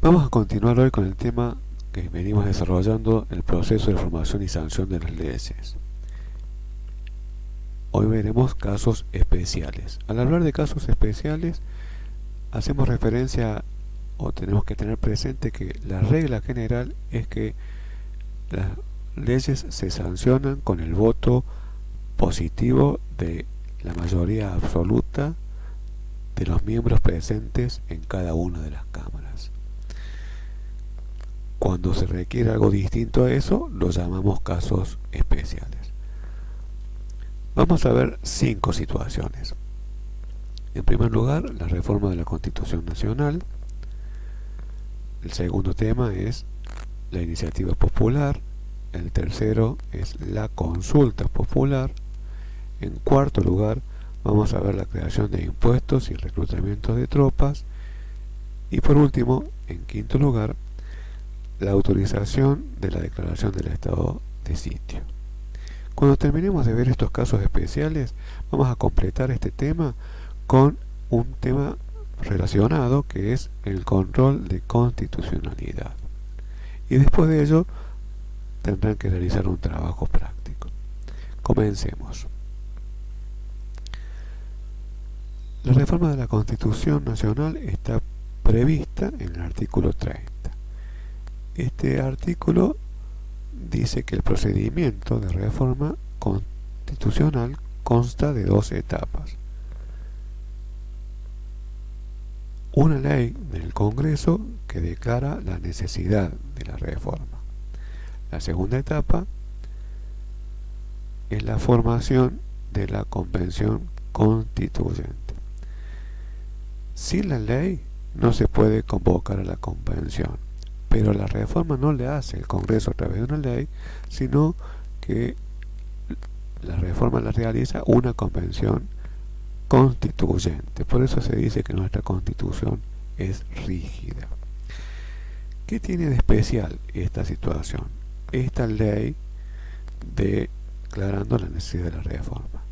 Vamos a continuar hoy con el tema que venimos desarrollando, el proceso de formación y sanción de las leyes. Hoy veremos casos especiales. Al hablar de casos especiales, hacemos referencia o tenemos que tener presente que la regla general es que las leyes se sancionan con el voto positivo de la mayoría absoluta de los miembros presentes en cada una de las cámaras. Cuando se requiere algo distinto a eso, lo llamamos casos especiales. Vamos a ver 5 situaciones. En primer lugar, la reforma de la Constitución Nacional. El segundo tema es la iniciativa popular. El tercero es la consulta popular. En cuarto lugar, vamos a ver la creación de impuestos y reclutamiento de tropas. Y por último, en quinto lugar, la autorización de la declaración del estado de sitio. Cuando terminemos de ver estos casos especiales, vamos a completar este tema con un tema relacionado que es el control de constitucionalidad. Y después de ello tendrán que realizar un trabajo práctico. Comencemos. La reforma de la Constitución Nacional está prevista en el artículo 30. Este artículo dice que el procedimiento de reforma constitucional consta de 2 etapas. Una ley del Congreso que declara la necesidad de la reforma. La segunda etapa es la formación de la Convención Constituyente. Sin la ley no se puede convocar a la Convención, pero la reforma no le hace el Congreso a través de una ley, sino que la reforma la realiza una Convención Constituyente. Por eso se dice que nuestra Constitución es rígida. ¿Qué tiene de especial esta situación? Esta ley declarando la necesidad de la reforma.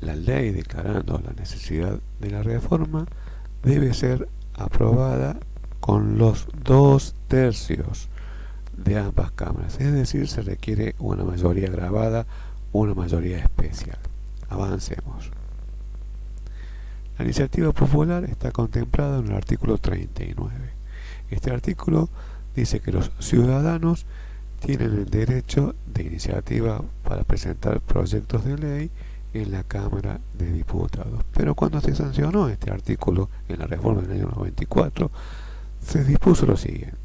La ley declarando la necesidad de la reforma debe ser aprobada con los 2/3 de ambas cámaras, es decir, se requiere una mayoría grabada, una mayoría especial. Avancemos. La iniciativa popular está contemplada en el artículo 39. Este artículo dice que los ciudadanos tienen el derecho de iniciativa para presentar proyectos de ley en la Cámara de Diputados. Pero cuando se sancionó este artículo en la reforma del año 94, se dispuso lo siguiente.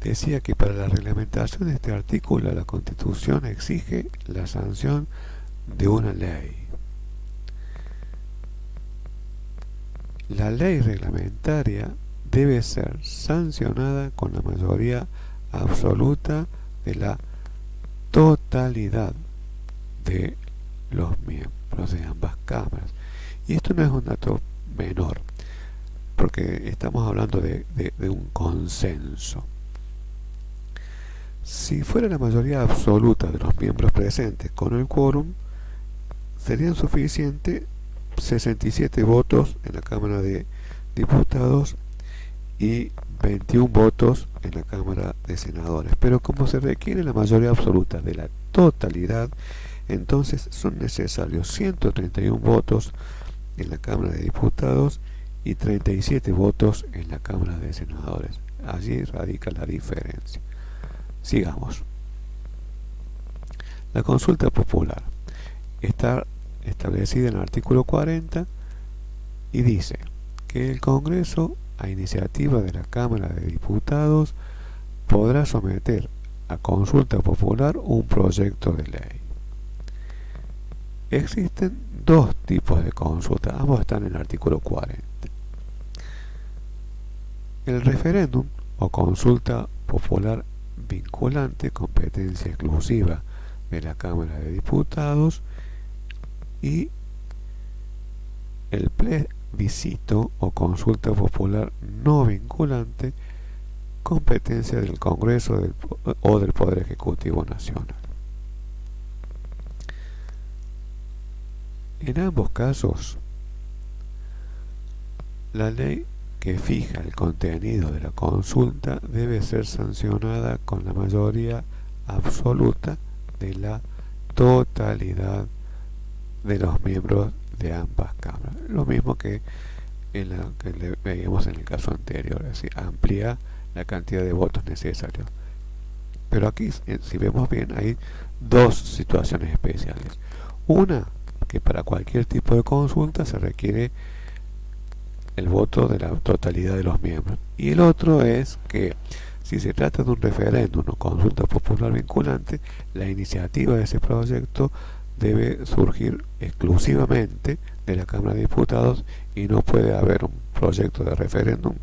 Decía que para la reglamentación de este artículo la Constitución exige la sanción de una ley. La ley reglamentaria debe ser sancionada con la mayoría absoluta de la totalidad de los miembros de ambas cámaras. Y esto no es un dato menor, porque estamos hablando de un consenso. Si fuera la mayoría absoluta de los miembros presentes con el quórum, serían suficientes 67 votos en la Cámara de Diputados y 21 votos en la Cámara de Senadores. Pero como se requiere la mayoría absoluta de la totalidad, entonces son necesarios 131 votos en la Cámara de Diputados y 37 votos en la Cámara de Senadores. Allí radica la diferencia. Sigamos. La consulta popular está establecida en el artículo 40 y dice que el Congreso, a iniciativa de la Cámara de Diputados, podrá someter a consulta popular un proyecto de ley. Existen 2 tipos de consulta, ambos están en el artículo 40. El referéndum o consulta popular vinculante, competencia exclusiva de la Cámara de Diputados, y el plebiscito o consulta popular no vinculante, competencia del Congreso o del Poder Ejecutivo Nacional. En ambos casos, La ley que fija el contenido de la consulta debe ser sancionada con la mayoría absoluta de la totalidad de los miembros de ambas cámaras. Lo mismo que en la que veíamos en el caso anterior, es decir, amplía la cantidad de votos necesarios. Pero aquí, si vemos bien, hay dos situaciones especiales. Una, que para cualquier tipo de consulta se requiere el voto de la totalidad de los miembros. Y el otro es que si se trata de un referéndum o consulta popular vinculante, la iniciativa de ese proyecto debe surgir exclusivamente de la Cámara de Diputados y no puede haber un proyecto de referéndum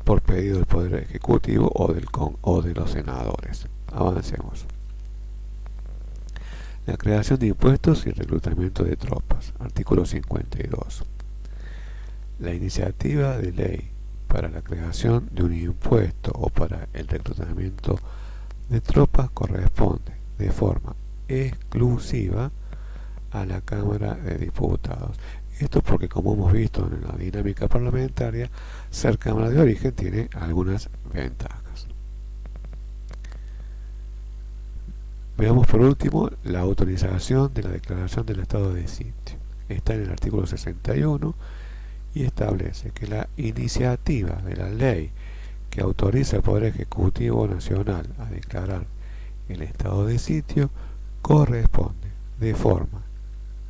por pedido del Poder Ejecutivo o de los senadores. Avancemos. La creación de impuestos y reclutamiento de tropas. Artículo 52. La iniciativa de ley para la creación de un impuesto o para el reclutamiento de tropas corresponde de forma exclusiva a la Cámara de Diputados. Esto porque, como hemos visto en la dinámica parlamentaria, ser Cámara de origen tiene algunas ventajas. Veamos por último la autorización de la declaración del estado de sitio. Está en el artículo 61 y establece que la iniciativa de la ley que autoriza al Poder Ejecutivo Nacional a declarar el estado de sitio corresponde de forma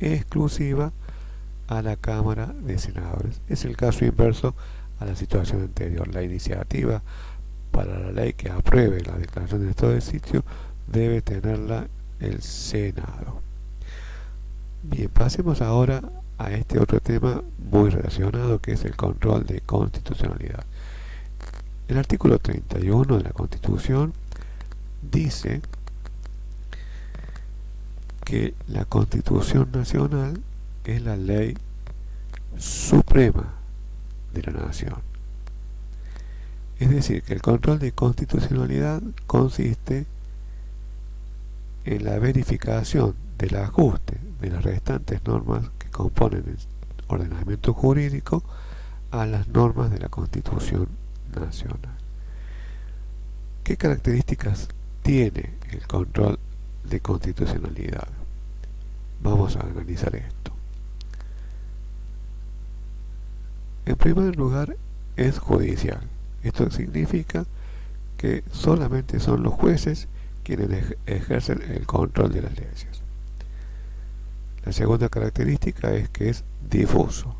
exclusiva a la Cámara de Senadores. Es el caso inverso a la situación anterior. La iniciativa para la ley que apruebe la declaración del estado de sitio debe tenerla el Senado. Bien, pasemos ahora a este otro tema muy relacionado, que es el control de constitucionalidad. El artículo 31 de la Constitución dice que la Constitución Nacional es la ley suprema de la nación. Es decir, que el control de constitucionalidad consiste en la verificación del ajuste de las restantes normas que componen el ordenamiento jurídico a las normas de la Constitución Nacional. ¿Qué características tiene el control de constitucionalidad? Vamos a analizar esto. En primer lugar, es judicial. Esto significa que solamente son los jueces quienes ejercen el control de las leyes. La segunda característica es que es difuso,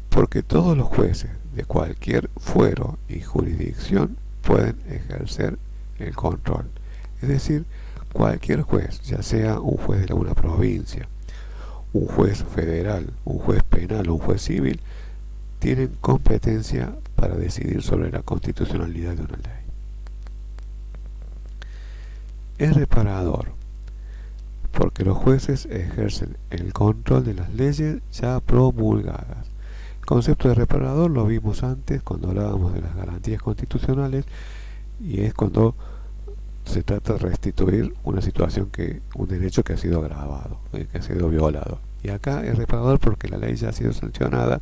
porque todos los jueces de cualquier fuero y jurisdicción pueden ejercer el control. Es decir, cualquier juez, ya sea un juez de una provincia, un juez federal, un juez penal o un juez civil, tienen competencia para decidir sobre la constitucionalidad de una ley. Es reparador, porque los jueces ejercen el control de las leyes ya promulgadas. El concepto de reparador lo vimos antes cuando hablábamos de las garantías constitucionales, y es cuando se trata de restituir una situación un derecho que ha sido agravado, que ha sido violado. Y acá es reparador porque la ley ya ha sido sancionada,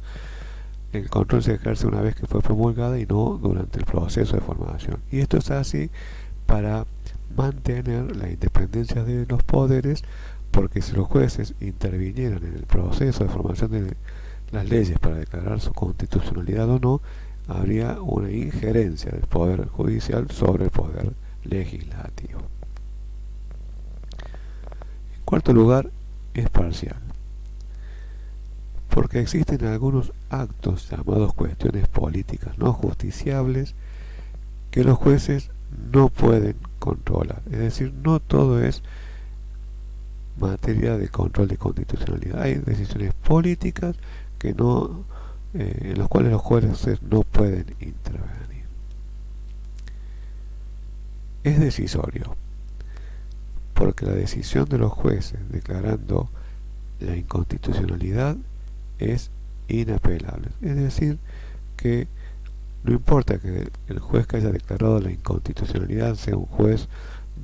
el control se ejerce una vez que fue promulgada y no durante el proceso de formación. Y esto es así para mantener la independencia de los poderes, porque si los jueces intervinieran en el proceso de formación de las leyes para declarar su constitucionalidad o no, habría una injerencia del poder judicial sobre el poder legislativo. En cuarto lugar, es parcial, porque existen algunos actos llamados cuestiones políticas no justiciables que los jueces no pueden controlar. Es decir, no todo es materia de control de constitucionalidad. Hay decisiones políticas que en las cuales los jueces no pueden intervenir. Es decisorio, porque la decisión de los jueces declarando la inconstitucionalidad es inapelable. Es decir, que no importa que el juez que haya declarado la inconstitucionalidad sea un juez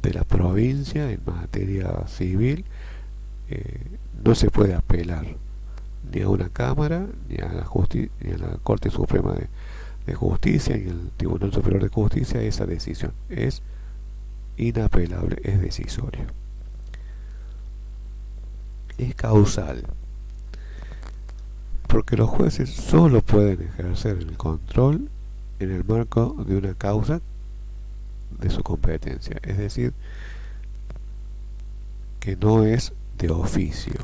de la provincia en materia civil, no se puede apelar ni a una Cámara, ni a ni a la Corte Suprema de Justicia, ni al Tribunal Superior de Justicia. Esa decisión es inapelable, es decisorio. Es causal, porque los jueces solo pueden ejercer el control en el marco de una causa de su competencia, es decir, que no es de oficio,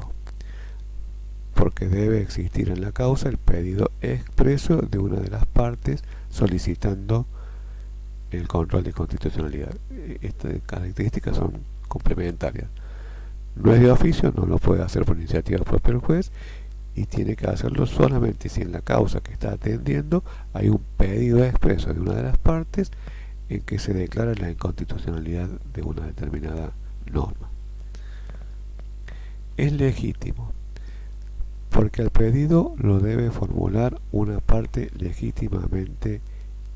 porque debe existir en la causa el pedido expreso de una de las partes solicitando el control de constitucionalidad. Estas características son complementarias. No es de oficio, no lo puede hacer por iniciativa propia el juez, y tiene que hacerlo solamente si en la causa que está atendiendo hay un pedido expreso de una de las partes en que se declara la inconstitucionalidad de una determinada norma. Es legítimo, porque el pedido lo debe formular una parte legítimamente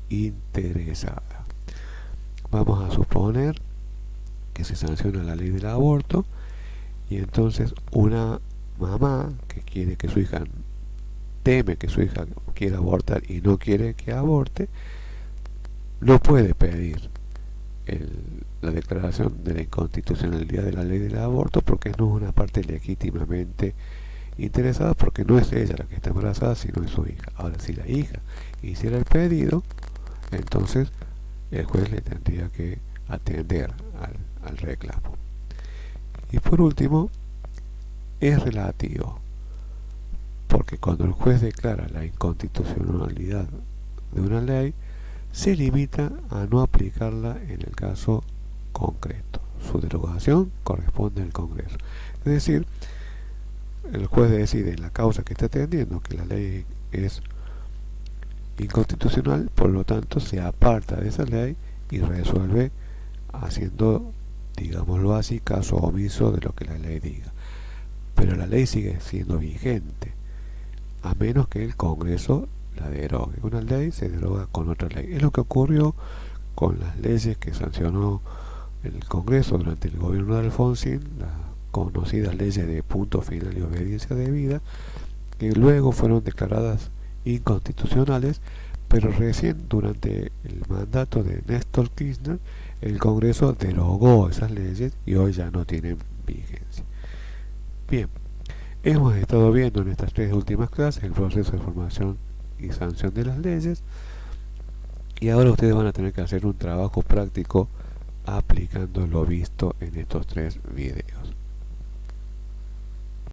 interesada. Vamos a suponer que se sanciona la ley del aborto, y entonces una mamá que quiere que su hija, teme que su hija quiera abortar y no quiere que aborte, no puede pedir la declaración de la inconstitucionalidad de la ley del aborto, porque no es una parte legítimamente interesada, porque no es ella la que está embarazada, sino es su hija. Ahora, si la hija hiciera el pedido, entonces el juez le tendría que atender al reclamo. Y por último, es relativo, porque cuando el juez declara la inconstitucionalidad de una ley, se limita a no aplicarla en el caso concreto. Su derogación corresponde al Congreso. Es decir, el juez decide en la causa que está atendiendo que la ley es inconstitucional, por lo tanto se aparta de esa ley y resuelve haciendo, digámoslo así, caso omiso de lo que la ley diga. Pero la ley sigue siendo vigente, a menos que el Congreso la derogue. Una ley se deroga con otra ley. Es lo que ocurrió con las leyes que sancionó el Congreso durante el gobierno de Alfonsín, las conocidas leyes de punto final y obediencia debida, que luego fueron declaradas inconstitucionales, pero recién durante el mandato de Néstor Kirchner el Congreso derogó esas leyes y hoy ya no tienen vigencia. Bien, hemos estado viendo en estas 3 últimas clases el proceso de formación y sanción de las leyes, y ahora ustedes van a tener que hacer un trabajo práctico aplicando lo visto en estos 3 videos.